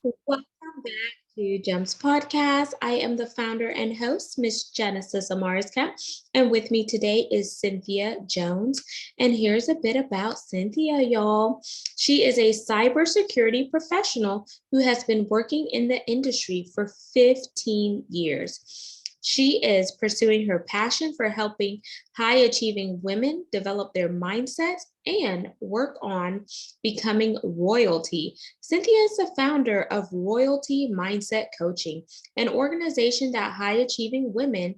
Welcome back to Gems Podcast. I am the founder and host, Miss Genesis Amaris Kemp, and with me today is Cynthia Jones. And here's a bit about Cynthia, y'all. She is a cybersecurity professional who has been working in the industry for 15 years. She is pursuing her passion for helping high achieving women develop their mindsets and work on becoming royalty. Cynthia is the founder of Royalty Mindset Coaching, an organization that high achieving women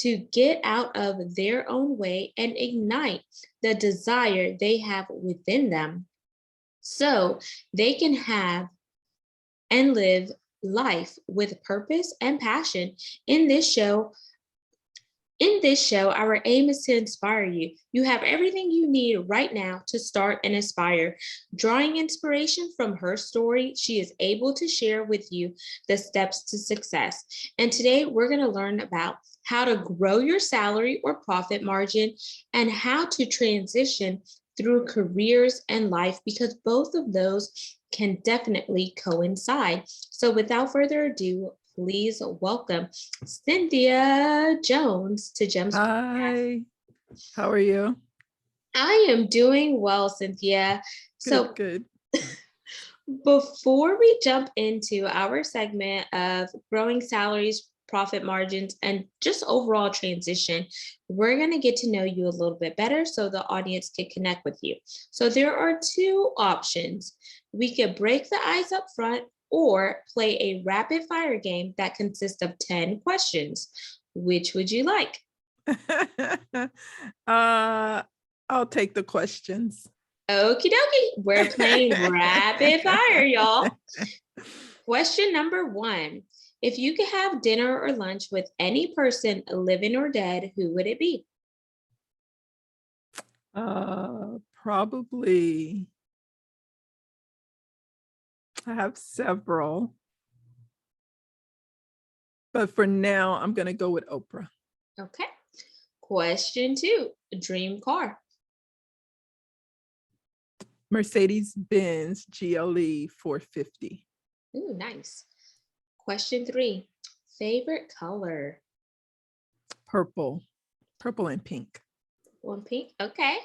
to get out of their own way and ignite the desire they have within them so they can have and live life with purpose and passion. In this show, our aim is to inspire you. You have everything you need right now to start and aspire. Drawing inspiration from her story, she is able to share with you the steps to success. And today we're going to learn about how to grow your salary or profit margin and how to transition through careers and life because both of those can definitely coincide. So without further ado, please welcome Cynthia Jones to Gems. Hi, how are you? I am doing well, Cynthia. So Good. before we jump into our segment of growing salaries, profit margins, and just overall transition, we're going to get to know you a little bit better so the audience can connect with you. So there are two options. We could break the ice up front or play a rapid fire game that consists of 10 questions. Which would you like? I'll take the questions. Okie dokie. We're playing rapid fire, y'all. Question number 1. If you could have dinner or lunch with any person, living or dead, who would it be? Probably. I have several. But for now, I'm going to go with Oprah. Okay. Question 2. Dream car. Mercedes-Benz GLE 450. Ooh, nice. Question 3. Favorite color? Purple and pink. One pink. Okay.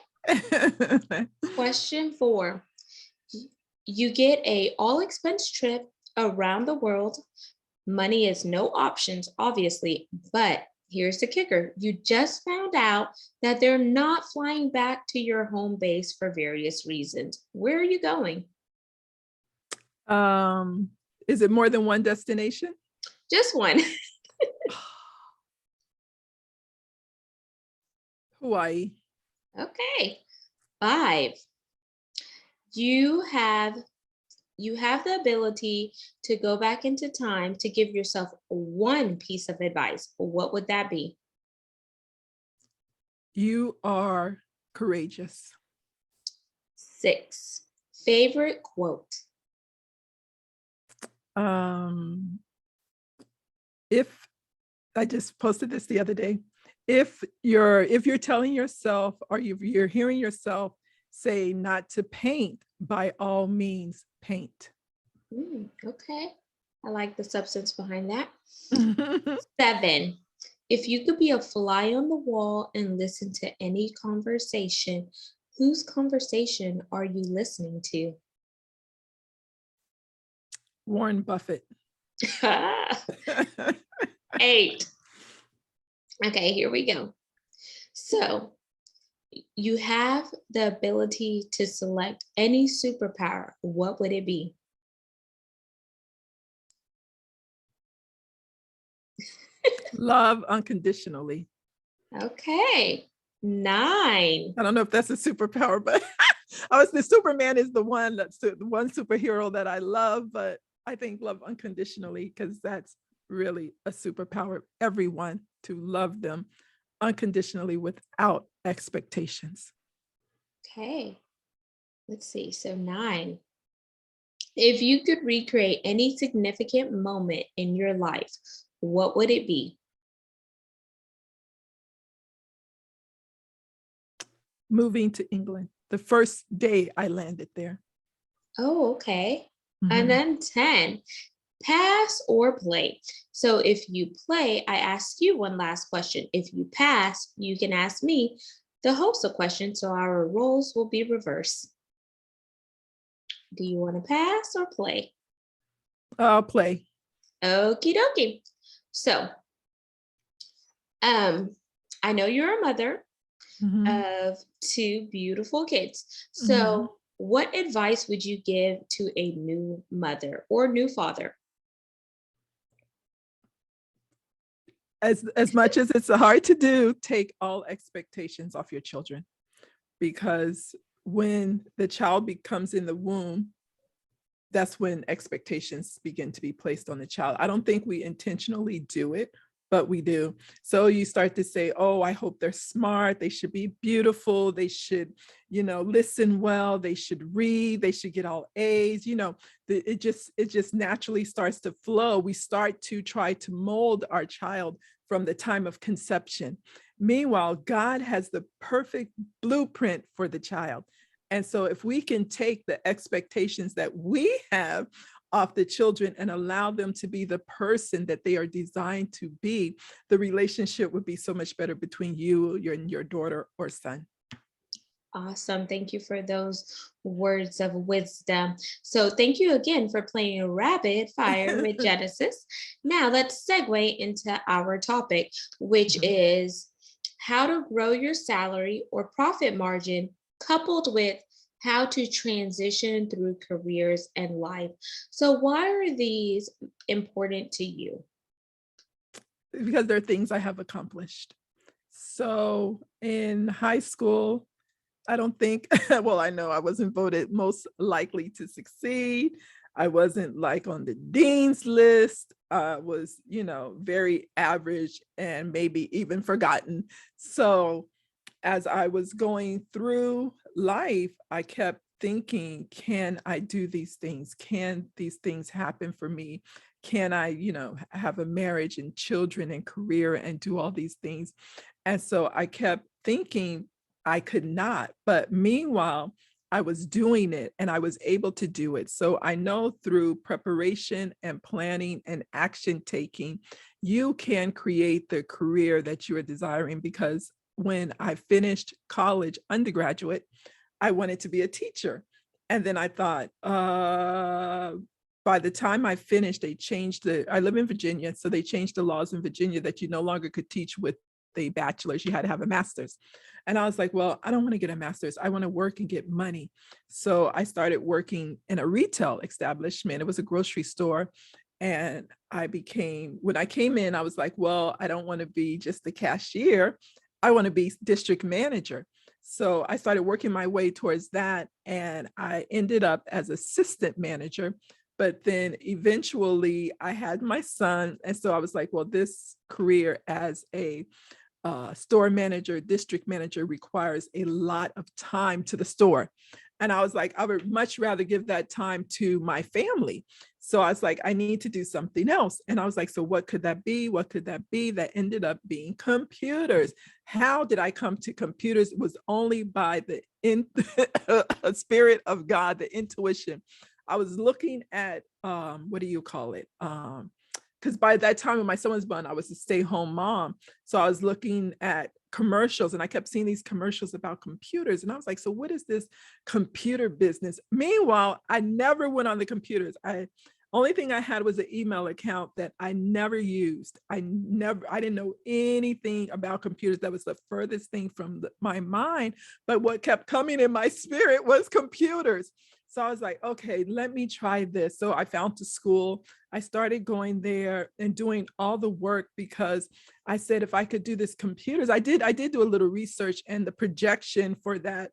Question 4. You get a all expense trip around the world. Money is no options, obviously, but here's the kicker. You just found out that they're not flying back to your home base for various reasons. Where are you going? Is it more than one destination? Just one. Hawaii. Okay. 5. You have the ability to go back into time to give yourself one piece of advice. What would that be? You are courageous. 6. Favorite quote? If I just posted this the other day, if you're telling yourself or you're hearing yourself say not to paint, by all means paint. Okay. I like the substance behind that. 7. If you could be a fly on the wall and listen to any conversation, whose conversation are you listening to? Warren Buffett. 8. Okay, here we go. So you have the ability to select any superpower. What would it be? Love unconditionally. Okay. 9. I don't know if that's a superpower, but the Superman is the one superhero that I love, but I think love unconditionally because that's really a superpower. Everyone to love them unconditionally without expectations. Okay. Let's see. So 9. If you could recreate any significant moment in your life, what would it be? Moving to England, the first day I landed there. Oh, okay. And Mhm. then 10, pass or play. So if you play, I ask you one last question. If you pass, you can ask me, the host, a question. So our roles will be reversed. Do you want to pass or play? I'll play. Okie dokie. So, um, I know you're a mother Mhm. of two beautiful kids. Mhm. So, what advice would you give to a new mother or new father? As much as it's hard to do, take all expectations off your children, because when the child becomes in the womb, that's when expectations begin to be placed on the child. I don't think we intentionally do it, but we do. So you start to say, oh, I hope they're smart. They should be beautiful. They should, listen well. They should read. They should get all A's. It just naturally starts to flow. We start to try to mold our child from the time of conception. Meanwhile, God has the perfect blueprint for the child. And so if we can take the expectations that we have off the children and allow them to be the person that they are designed to be, the relationship would be so much better between you, and your daughter or son. Awesome. Thank you for those words of wisdom. So, thank you again for playing Rapid Fire with Genesis. Now, let's segue into our topic, which Mhm. is how to grow your salary or profit margin, coupled with how to transition through careers and life. So, why are these important to you? Because there are things I have accomplished. So in high school, I don't think, well, I know I wasn't voted most likely to succeed. I wasn't like on the dean's list. Was, very average and maybe even forgotten. So as I was going through life, I kept thinking, can I do these things? Can these things happen for me? Can I, have a marriage and children and career and do all these things? And so I kept thinking I could not. But meanwhile, I was doing it and I was able to do it. So I know through preparation and planning and action taking, you can create the career that you are desiring, because when I finished college, undergraduate, I wanted to be a teacher. And then I thought, by the time I finished, I live in Virginia, so they changed the laws in Virginia that you no longer could teach with a bachelor's, you had to have a master's. And I was like, well, I don't want to get a master's. I want to work and get money. So I started working in a retail establishment. It was a grocery store. And when I came in, I was like, well, I don't want to be just the cashier. I want to be district manager. So I started working my way towards that. And I ended up as assistant manager. But then eventually I had my son. And so I was like, well, this career as a store manager, district manager requires a lot of time to the store. And I was like, I would much rather give that time to my family. So I was like, I need to do something else. And I was like, so what could that be? What could that be? That ended up being computers. How did I come to computers? It was only by the spirit of God, the intuition. I was looking at, what do you call it? Because by that time when my son was born, I was a stay-home mom. So I was looking at commercials and I kept seeing these commercials about computers. And I was like, so what is this computer business? Meanwhile, I never went on the computers. Only thing I had was an email account that I never used. I didn't know anything about computers. That was the furthest thing from my mind. But what kept coming in my spirit was computers. So I was like, okay, let me try this. So I found a school. I started going there and doing all the work because I said, if I could do this computers, I did do a little research, and the projection for that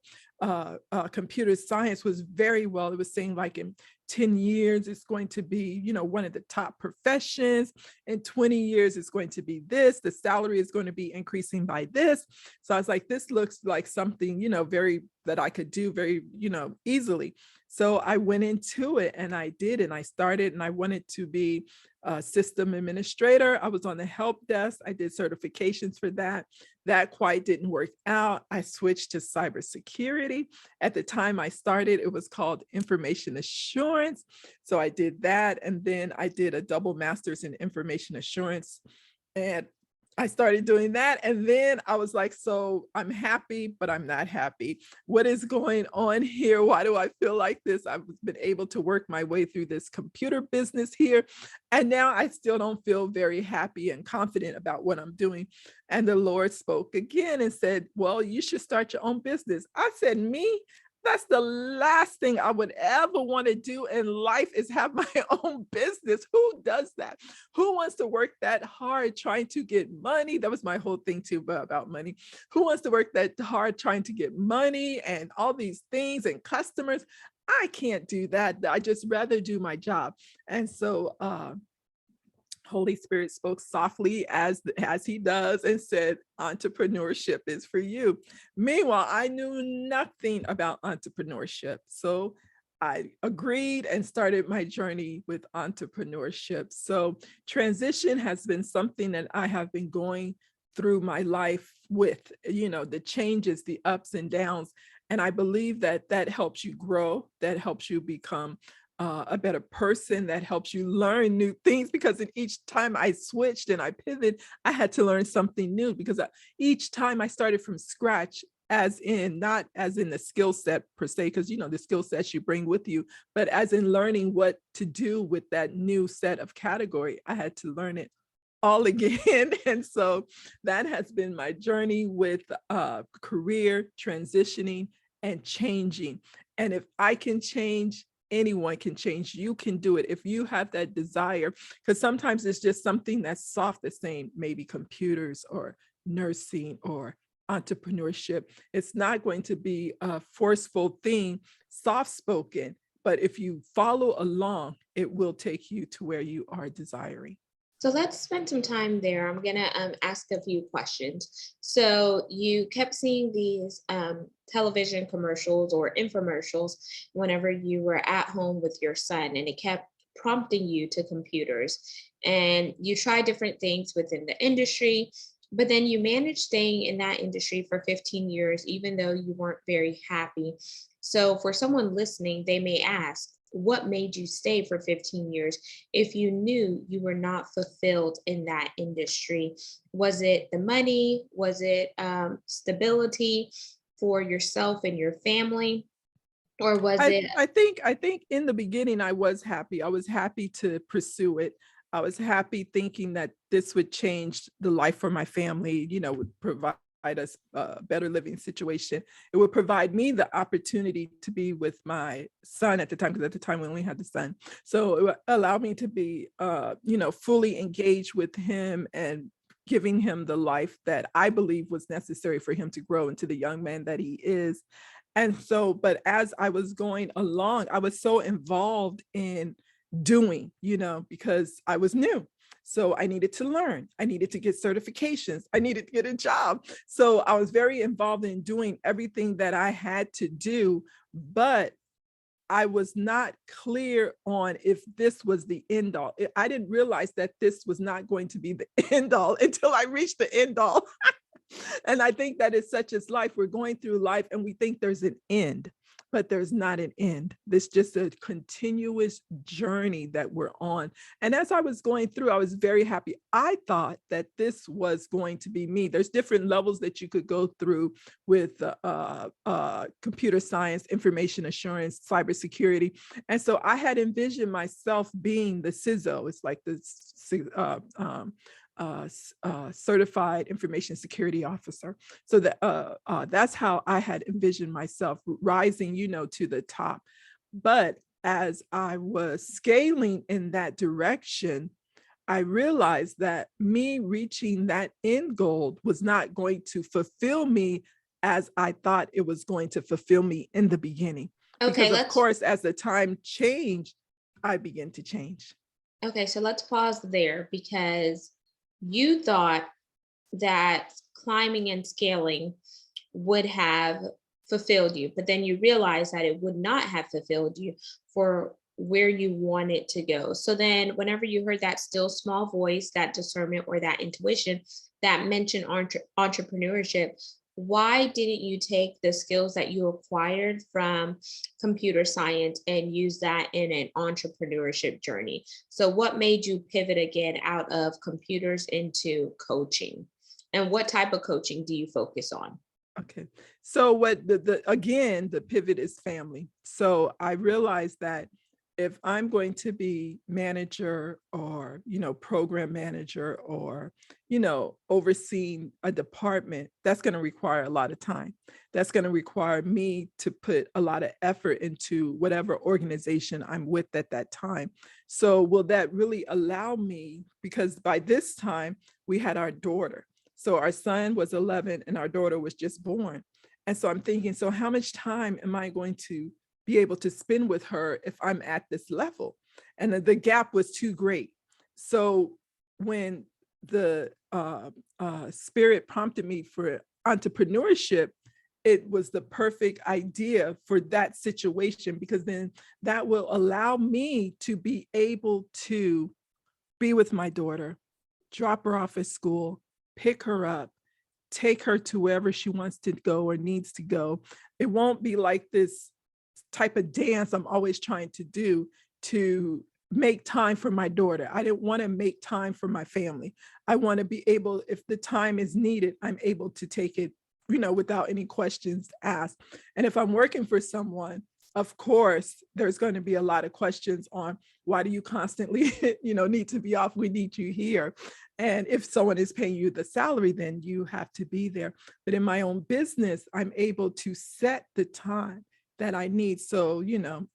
computer science was very well. It was saying like in 10 years, it's going to be, one of the top professions. In 20 years, it's going to be this. The salary is going to be increasing by this. So I was like, this looks like something, very that I could do very, easily. So I went into it and I did, and I started, and I wanted to be a system administrator. I was on the help desk. I did certifications for that. That quite didn't work out. I switched to cybersecurity. At the time I started, it was called information assurance. assurance. So I did that. And then I did a double master's in information assurance. And I started doing that. And then I was like, so I'm happy, but I'm not happy. What is going on here? Why do I feel like this? I've been able to work my way through this computer business here. And now I still don't feel very happy and confident about what I'm doing. And the Lord spoke again and said, well, you should start your own business. I said, me? That's the last thing I would ever want to do in life is have my own business. Who does that? Who wants to work that hard trying to get money? That was my whole thing too about money. Who wants to work that hard trying to get money and all these things and customers? I can't do that. I just rather do my job. And so Holy Spirit spoke softly as he does and said, entrepreneurship is for you. Meanwhile, I knew nothing about entrepreneurship. So I agreed and started my journey with entrepreneurship. So transition has been something that I have been going through my life with, the changes, the ups and downs. And I believe that that helps you grow, that helps you become a better person, that helps you learn new things, because in each time I switched and I pivoted, I had to learn something new, because each time I started from scratch, not as in the skill set per se, because the skill sets you bring with you, but as in learning what to do with that new set of category, I had to learn it all again. And so that has been my journey with career transitioning and changing. And if I can change, anyone can change. You can do it if you have that desire, because sometimes it's just something that's soft, the same, maybe computers or nursing or entrepreneurship. It's not going to be a forceful thing, soft-spoken, but if you follow along, it will take you to where you are desiring. So let's spend some time there. I'm going to ask a few questions. So you kept seeing these television commercials or infomercials whenever you were at home with your son, and it kept prompting you to computers. And you tried different things within the industry, but then you managed staying in that industry for 15 years, even though you weren't very happy. So for someone listening, they may ask, what made you stay for 15 years if you knew you were not fulfilled in that industry? Was it the money? Was it stability for yourself and your family? Or was it? I think in the beginning I was happy. I was happy to pursue it. I was happy thinking that this would change the life for my family, would provide us a better living situation. It would provide me the opportunity to be with my son at the time, because at the time we only had the son. So it would allow me to be, fully engaged with him and giving him the life that I believe was necessary for him to grow into the young man that he is. And so, but as I was going along, I was so involved in doing, because I was new. So I needed to learn. I needed to get certifications. I needed to get a job. So I was very involved in doing everything that I had to do, but I was not clear on if this was the end all. I didn't realize that this was not going to be the end all until I reached the end all. And I think that is such as life. We're going through life and we think there's an end, but there's not an end. There's just a continuous journey that we're on. And as I was going through, I was very happy. I thought that this was going to be me. There's different levels that you could go through with computer science, information assurance, cybersecurity. And so I had envisioned myself being the CISO. It's like the certified information security officer. So that's how I had envisioned myself rising, to the top. But as I was scaling in that direction, I realized that me reaching that end goal was not going to fulfill me as I thought it was going to fulfill me in the beginning. Okay, because of course, as the time changed, I began to change. Okay, so let's pause there, because you thought that climbing and scaling would have fulfilled you, but then you realized that it would not have fulfilled you for where you wanted to go. So then whenever you heard that still small voice, that discernment or that intuition that mentioned entrepreneurship, why didn't you take the skills that you acquired from computer science and use that in an entrepreneurship journey? So, what made you pivot again out of computers into coaching? And what type of coaching do you focus on? Okay. So what the again, the pivot is family. So I realized that if I'm going to be manager or, program manager or, overseeing a department, that's going to require a lot of time. That's going to require me to put a lot of effort into whatever organization I'm with at that time. So will that really allow me, because by this time we had our daughter. So our son was 11 and our daughter was just born. And so I'm thinking, so how much time am I going to be able to spend with her if I'm at this level? And the gap was too great. So when the spirit prompted me for entrepreneurship, it was the perfect idea for that situation, because then that will allow me to be able to be with my daughter, drop her off at school, pick her up, take her to wherever she wants to go or needs to go. It won't be like this type of dance I'm always trying to do to make time for my daughter. I didn't want to make time for my family. I want to be able, if the time is needed, I'm able to take it, without any questions asked. And if I'm working for someone, of course, there's going to be a lot of questions on why do you constantly, need to be off? We need you here. And if someone is paying you the salary, then you have to be there. But in my own business, I'm able to set the time that I need. So,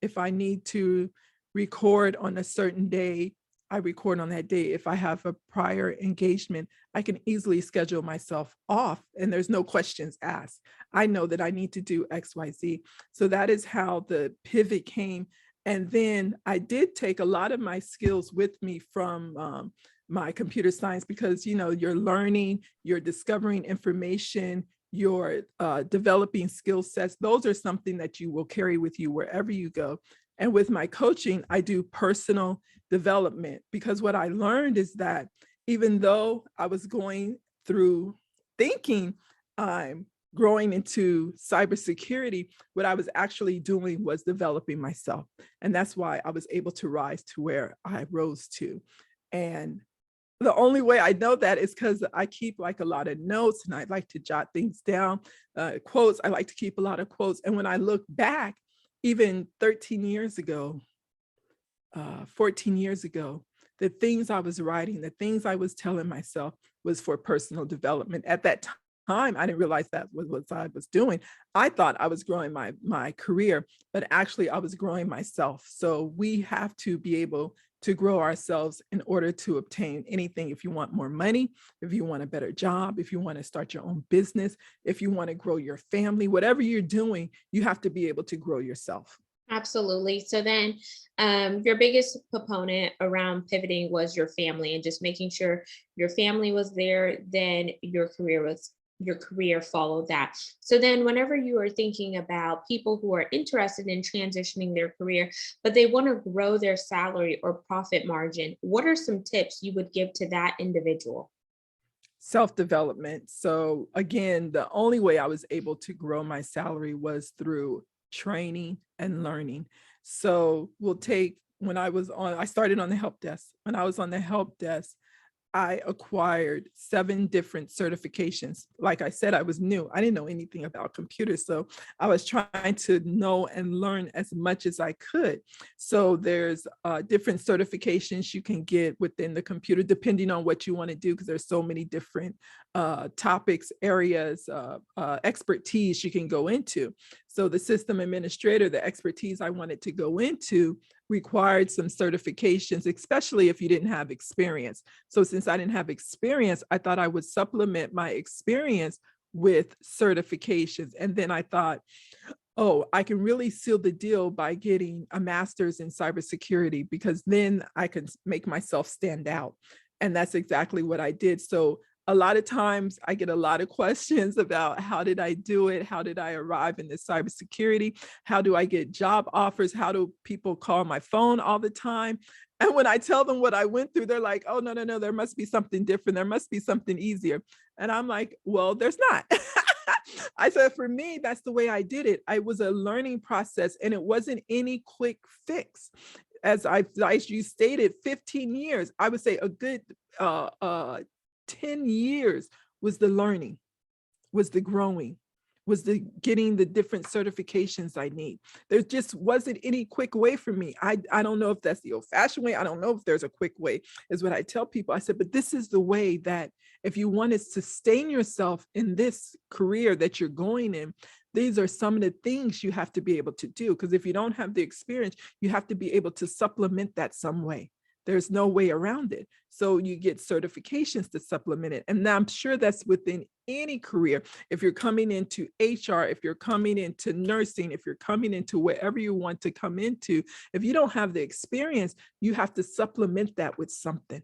if I need to record on a certain day, I record on that day. If I have a prior engagement, I can easily schedule myself off and there's no questions asked. I know that I need to do XYZ. So that is how the pivot came. And then I did take a lot of my skills with me from my computer science, because, you're learning, you're discovering information, you're developing skill sets. Those are something that you will carry with you wherever you go. And with my coaching, I do personal development, because what I learned is that even though I was going through thinking I'm growing into cybersecurity, what I was actually doing was developing myself. And that's why I was able to rise to where I rose to. And the only way I know that is because I keep like a lot of notes and I like to jot things down, quotes. I like to keep a lot of quotes. And when I look back, even 13 years ago, 14 years ago, the things I was writing, the things I was telling myself was for personal development. At that time, I didn't realize that was what I was doing. I thought I was growing my career, but actually I was growing myself. So we have to be able to grow ourselves in order to obtain anything. If you want more money, if you want a better job, if you want to start your own business, if you want to grow your family, whatever you're doing, you have to be able to grow yourself. Absolutely. So then, your biggest proponent around pivoting was your family and just making sure your family was there. Then your career followed that. So then, whenever you are thinking about people who are interested in transitioning their career, but they want to grow their salary or profit margin, what are some tips you would give to that individual? Self-development. So again, the only way I was able to grow my salary was through training and learning. So we'll take I started on the help desk. When I was on the help desk, I acquired 7 different certifications. Like I said, I was new. I didn't know anything about computers. So I was trying to know and learn as much as I could. So there's different certifications you can get within the computer, depending on what you want to do, because there's so many different topics, areas, expertise you can go into. So the system administrator, the expertise I wanted to go into required some certifications, especially if you didn't have experience. So since I didn't have experience, I thought I would supplement my experience with certifications. And then I thought, oh, I can really seal the deal by getting a master's in cybersecurity, because then I can make myself stand out. And that's exactly what I did. So a lot of times I get a lot of questions about how did I do it? How did I arrive in this cybersecurity? How do I get job offers? How do people call my phone all the time? And when I tell them what I went through, they're like, oh, no, no, no, there must be something different. There must be something easier. And I'm like, well, there's not. I said, for me, that's the way I did it. I was a learning process and it wasn't any quick fix. As you stated, 15 years, I would say a good uh, uh, 10 years was the learning, was the growing, was the getting the different certifications I need. There just wasn't any quick way for me. I don't know if that's the old-fashioned way. I don't know if there's a quick way, is what I tell people. I said, but this is the way that if you want to sustain yourself in this career that you're going in, these are some of the things you have to be able to do. Because if you don't have the experience, you have to be able to supplement that some way. There's no way around it. So you get certifications to supplement it. And I'm sure that's within any career. If you're coming into HR, if you're coming into nursing, if you're coming into wherever you want to come into, if you don't have the experience, you have to supplement that with something.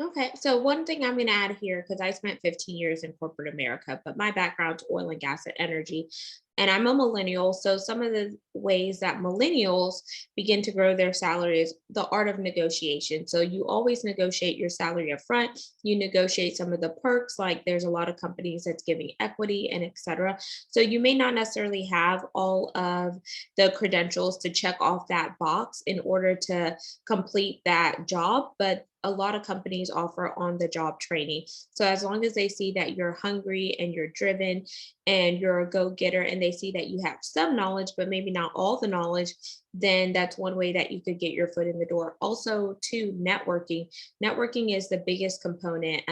Okay, so one thing I'm going to add here, because I spent 15 years in corporate America, but my background's oil and gas and energy, and I'm a millennial. So some of the ways that millennials begin to grow their salary is the art of negotiation. So you always negotiate your salary up front. You negotiate some of the perks, like there's a lot of companies that's giving equity and et cetera. So you may not necessarily have all of the credentials to check off that box in order to complete that job, but a lot of companies offer on the job training. So as long as they see that you're hungry and you're driven and you're a go-getter and they see that you have some knowledge, but maybe not all the knowledge, then that's one way that you could get your foot in the door. Also, to networking. Networking is the biggest component.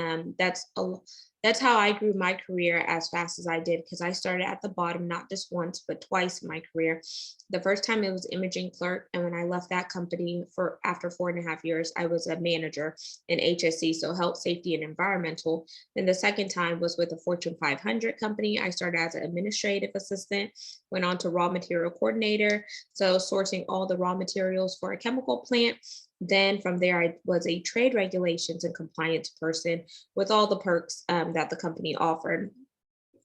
That's how I grew my career as fast as I did, because I started at the bottom, not just once, but twice in my career. The first time it was imaging clerk. And when I left that company for after 4.5 years, I was a manager in HSC, so health, safety, and environmental. Then the second time was with a Fortune 500 company. I started as an administrative assistant, went on to raw material coordinator, so sourcing all the raw materials for a chemical plant. Then from there, I was a trade regulations and compliance person with all the perks that the company offered.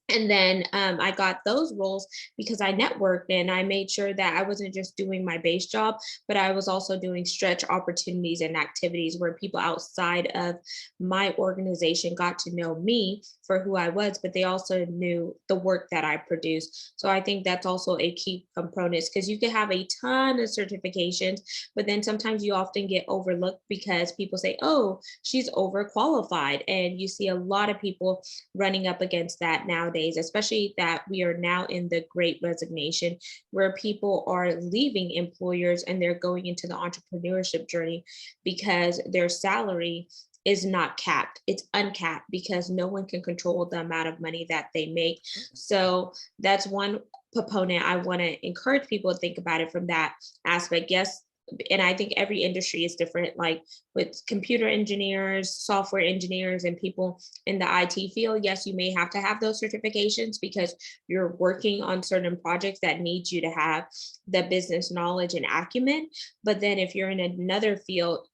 And then I got those roles because I networked and I made sure that I wasn't just doing my base job, but I was also doing stretch opportunities and activities where people outside of my organization got to know me for who I was, but they also knew the work that I produced. So I think that's also a key component, because you can have a ton of certifications, but then sometimes you often get overlooked because people say, oh, she's overqualified. And you see a lot of people running up against that nowadays, especially that we are now in the great resignation where people are leaving employers and they're going into the entrepreneurship journey because their salary is not capped. It's uncapped because no one can control the amount of money that they make. So that's one proponent. I want to encourage people to think about it from that aspect. Yes, and I think every industry is different, like with computer engineers, software engineers, and people in the IT field. Yes, you may have to have those certifications because you're working on certain projects that need you to have the business knowledge and acumen. But then if you're in another field,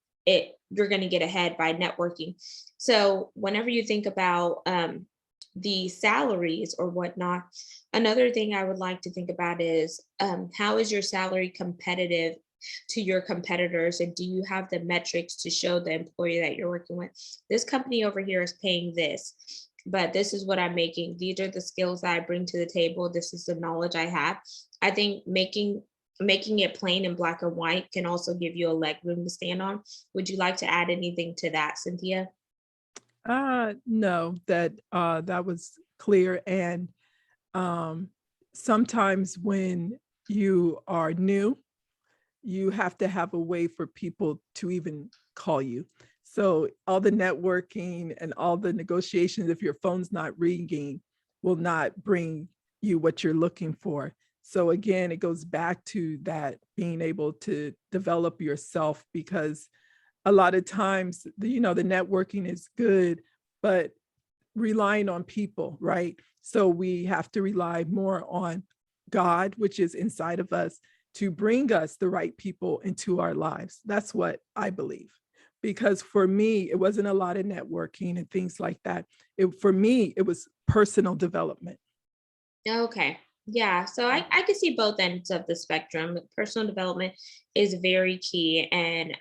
you're going to get ahead by networking. So whenever you think about the salaries or whatnot, another thing I would like to think about is how is your salary competitive to your competitors, and do you have the metrics to show the employer that you're working with, this company over here is paying this, but this is what I'm making, these are the skills that I bring to the table, this is the knowledge I have. I think making it plain and black and white can also give you a leg room to stand on. Would you like to add anything to that, Cynthia? No, that was clear. And um, sometimes when you are new, you have to have a way for people to even call you. So all the networking and all the negotiations, if your phone's not ringing, will not bring you what you're looking for. So again, it goes back to that being able to develop yourself, because a lot of times, the networking is good, but relying on people, right? So we have to rely more on God, which is inside of us, to bring us the right people into our lives. That's what I believe. Because for me, it wasn't a lot of networking and things like that. For me, it was personal development. Okay. Yeah. So I can see both ends of the spectrum. Personal development is very key. And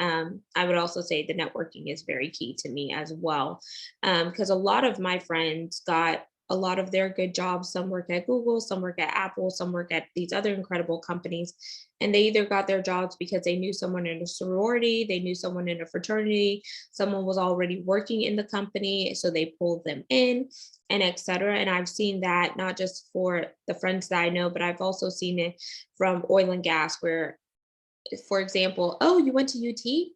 I would also say the networking is very key to me as well. Because a lot of my friends got a lot of their good jobs. Some work at Google, some work at Apple, some work at these other incredible companies. And they either got their jobs because they knew someone in a sorority, they knew someone in a fraternity, someone was already working in the company, so they pulled them in, and et cetera. And I've seen that not just for the friends that I know, but I've also seen it from oil and gas, where, for example, oh, you went to UT?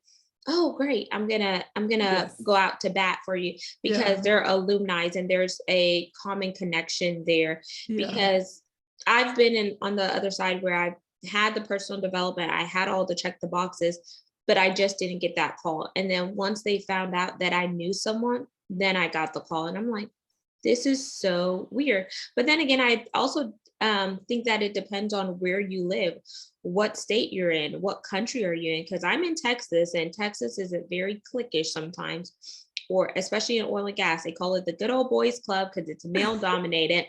Oh, great. I'm gonna Yes. go out to bat for you, because Yeah. they're alumni and there's a common connection there. Yeah. Because I've been in on the other side where I've had the personal development, I had all the check the boxes, but I just didn't get that call. And then once they found out that I knew someone, then I got the call. And I'm like, this is so weird. But then again, I also think that it depends on where you live, what state you're in, what country are you in. Because I'm in Texas, and Texas is a very cliquish sometimes, or especially in oil and gas. They call it the good old boys club because it's male dominated.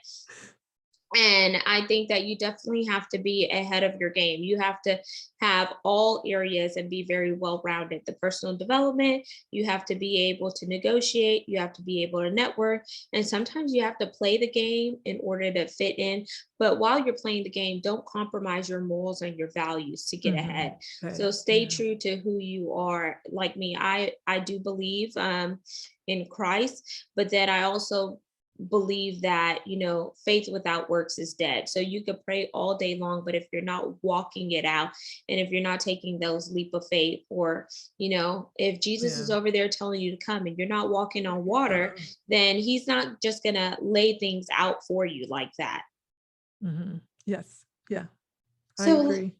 And I think that you definitely have to be ahead of your game. You have to have all areas and be very well rounded. The personal development, you have to be able to negotiate, you have to be able to network. And sometimes you have to play the game in order to fit in. But while you're playing the game, don't compromise your morals and your values to get Hmm. ahead. Okay. So stay Yeah. true to who you are. Like me, I do believe in Christ, but then I also believe that, faith without works is dead. So you could pray all day long, but if you're not walking it out, and if you're not taking those leap of faith, or if Jesus is Yeah. over there telling you to come and you're not walking on water, Uh, then he's not just gonna lay things out for you like that. yes. Yeah. I So agree.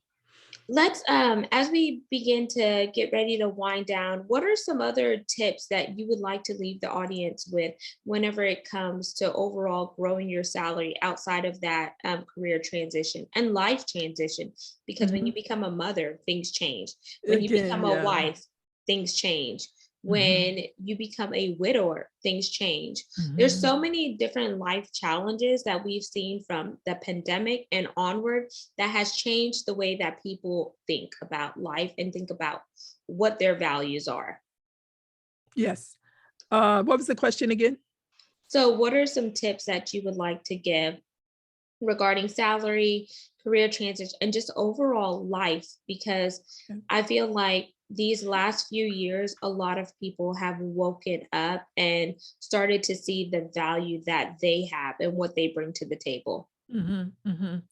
let's as we begin to get ready to wind down, what are some other tips that you would like to leave the audience with whenever it comes to overall growing your salary outside of that career transition and life transition? Because when you Hmm. become a mother, things change. When you Again, become a yeah. wife, things change. Hmm. When you become a widower, things change. There's Hmm. so many different life challenges that we've seen from the pandemic and onward that has changed the way that people think about life and think about what their values are. Yes. What was the question again? So, what are some tips that you would like to give regarding salary, career transition, and just overall life? Because Yeah. I feel like these last few years, a lot of people have woken up and started to see the value that they have and what they bring to the table. Mhm, mhm.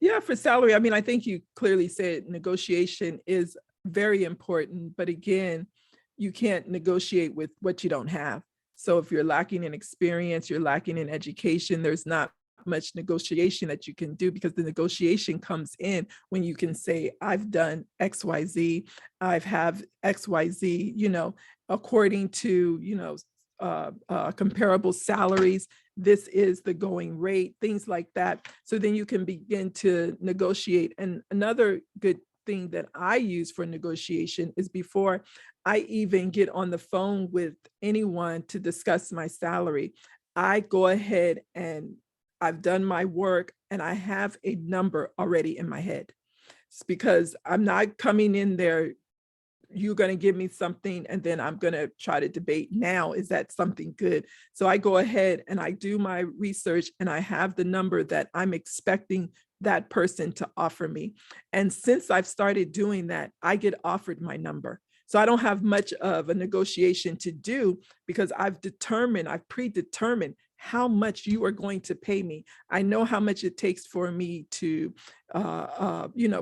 Yeah, for salary, I mean, I think you clearly said negotiation is very important, but again, you can't negotiate with what you don't have. So if you're lacking in experience, you're lacking in education, there's not much negotiation that you can do, because the negotiation comes in when you can say, I've done XYZ, I've have XYZ, according to, comparable salaries, this is the going rate, things like that. So then you can begin to negotiate. And another good thing that I use for negotiation is, before I even get on the phone with anyone to discuss my salary, I go ahead and I've done my work and I have a number already in my head. It's because I'm not coming in there, you're going to give me something and then I'm going to try to debate, now is that something good? So I go ahead and I do my research and I have the number that I'm expecting that person to offer me. And since I've started doing that, I get offered my number. So I don't have much of a negotiation to do, because I've predetermined how much you are going to pay me. I know how much it takes for me to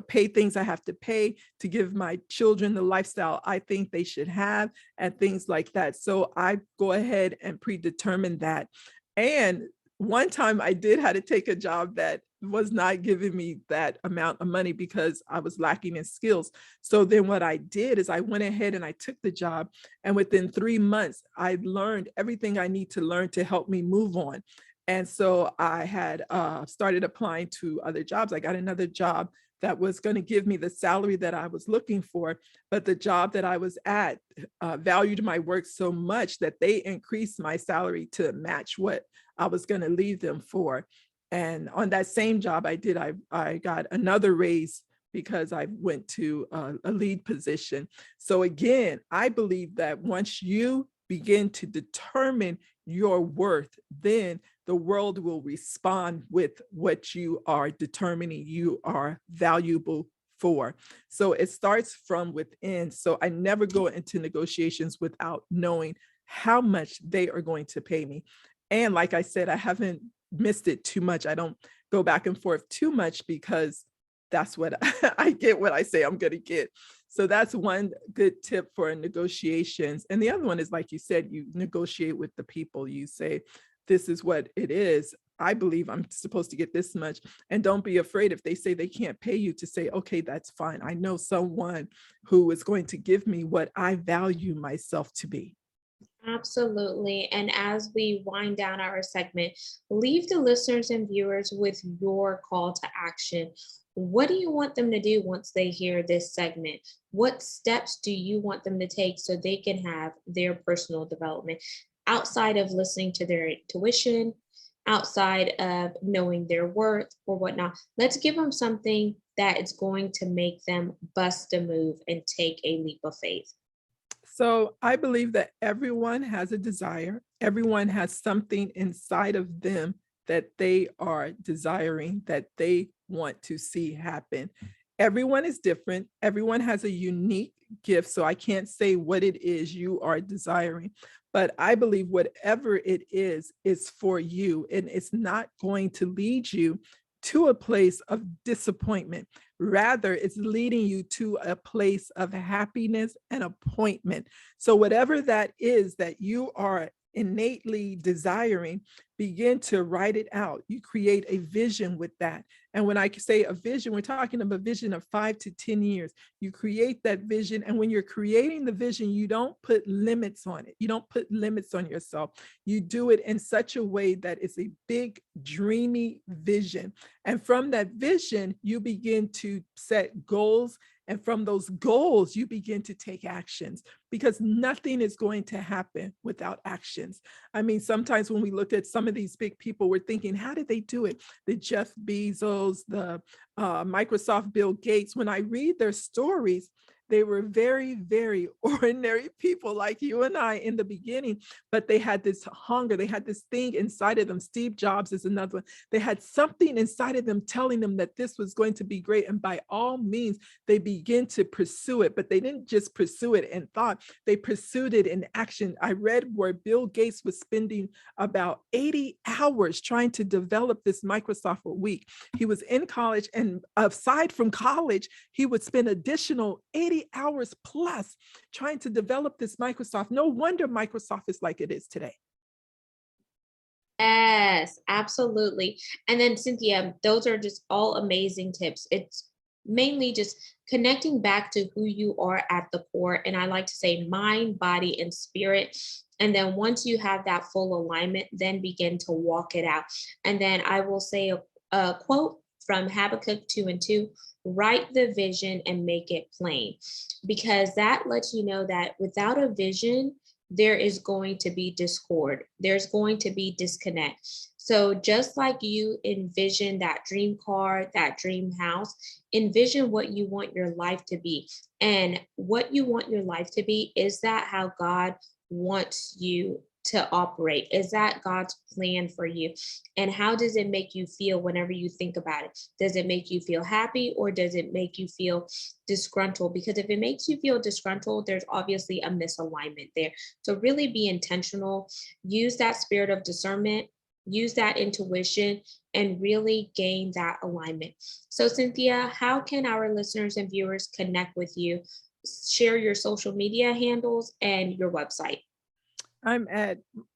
pay things I have to pay, to give my children the lifestyle I think they should have, and things like that. So I go ahead and predetermine that. And one time I did had to take a job that was not giving me that amount of money because I was lacking in skills. So then what I did is I went ahead and I took the job. And within 3 months, I learned everything I need to learn to help me move on. And so I had started applying to other jobs. I got another job that was going to give me the salary that I was looking for, but the job that I was at valued my work so much that they increased my salary to match what I was going to leave them for. And on that same job I got another raise because I went to a lead position. So again, I believe that once you begin to determine your worth, then the world will respond with what you are determining you are valuable for. So it starts from within. So I never go into negotiations without knowing how much they are going to pay me. And like I said, I haven't missed it too much. I don't go back and forth too much because that's what I get what I say I'm going to get. So that's one good tip for negotiations. And the other one is, like you said, you negotiate with the people. You say, this is what it is. I believe I'm supposed to get this much. And don't be afraid if they say they can't pay you to say, okay, that's fine. I know someone who is going to give me what I value myself to be. Absolutely. And as we wind down our segment, leave the listeners and viewers with your call to action. What do you want them to do once they hear this segment? What steps do you want them to take so they can have their personal development outside of listening to their intuition, outside of knowing their worth or whatnot? Let's give them something that is going to make them bust a move and take a leap of faith. So I believe that everyone has a desire. Everyone has something inside of them that they are desiring, that they want to see happen. Everyone is different. Everyone has a unique gift. So I can't say what it is you are desiring, but I believe whatever it is for you. And it's not going to lead you to a place of disappointment. Rather, it's leading you to a place of happiness and appointment. So whatever that is that you are innately desiring, begin to write it out. You create a vision with that. And when I say a vision, we're talking about a vision of 5 to 10 years. You create that vision. And when you're creating the vision, you don't put limits on it. You don't put limits on yourself. You do it in such a way that it's a big, dreamy vision. And from that vision, you begin to set goals. And from those goals, you begin to take actions, because nothing is going to happen without actions. I mean, sometimes when we look at some of these big people, we're thinking, how did they do it? The Jeff Bezos, the Microsoft Bill Gates. When I read their stories, they were very, very ordinary people like you and I in the beginning, but they had this hunger. They had this thing inside of them. Steve Jobs is another one. They had something inside of them telling them that this was going to be great. And by all means, they began to pursue it, but they didn't just pursue it in thought. They pursued it in action. I read where Bill Gates was spending about 80 hours trying to develop this Microsoft a week. He was in college, and aside from college, he would spend additional 80 hours plus trying to develop this Microsoft. No wonder Microsoft is like it is today. Yes, absolutely. And then, Cynthia, those are just all amazing tips. It's mainly just connecting back to who you are at the core. And I like to say mind, body, and spirit. And then once you have that full alignment, then begin to walk it out. And then I will say a quote from Habakkuk 2:2: write the vision and make it plain, because that lets you know that without a vision, there is going to be discord. There's going to be disconnect. So just like you envision that dream car, that dream house, envision what you want your life to be. And what you want your life to be, is that how God wants you to operate? Is that God's plan for you? And how does it make you feel whenever you think about it? Does it make you feel happy, or does it make you feel disgruntled? Because if it makes you feel disgruntled, there's obviously a misalignment there. So really be intentional, use that spirit of discernment, use that intuition, and really gain that alignment. So Cynthia, how can our listeners and viewers connect with you? Share your social media handles and your website. I'm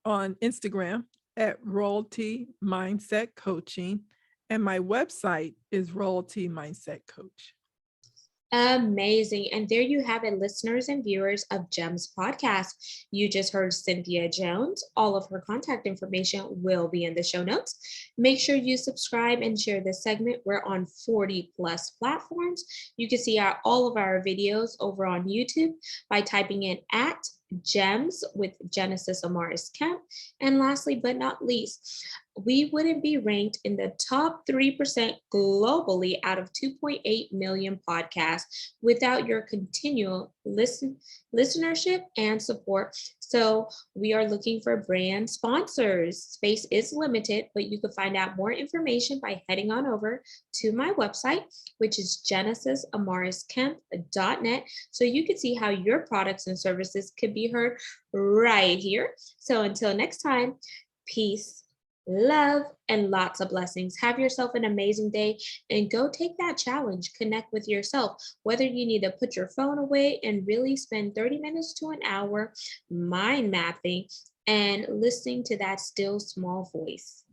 on Instagram at Royalty Mindset Coaching, and my website is Royalty Mindset Coach. Amazing. And there you have it, listeners and viewers of GEMS podcast. You just heard Cynthia Jones. All of her contact information will be in the show notes. Make sure you subscribe and share this segment. We're on 40 plus platforms. You can see all of our videos over on YouTube by typing in at GEMS with Genesis Amaris Kemp. And lastly, but not least, we wouldn't be ranked in the top 3% globally out of 2.8 million podcasts without your continual listenership and support. So, we are looking for brand sponsors. Space is limited, but you can find out more information by heading on over to my website, which is genesisamarisKemp.net, so you can see how your products and services could be heard right here. So, until next time, peace, love, and lots of blessings. Have yourself an amazing day and go take that challenge. Connect with yourself. Whether you need to put your phone away and really spend 30 minutes to an hour mind mapping and listening to that still small voice.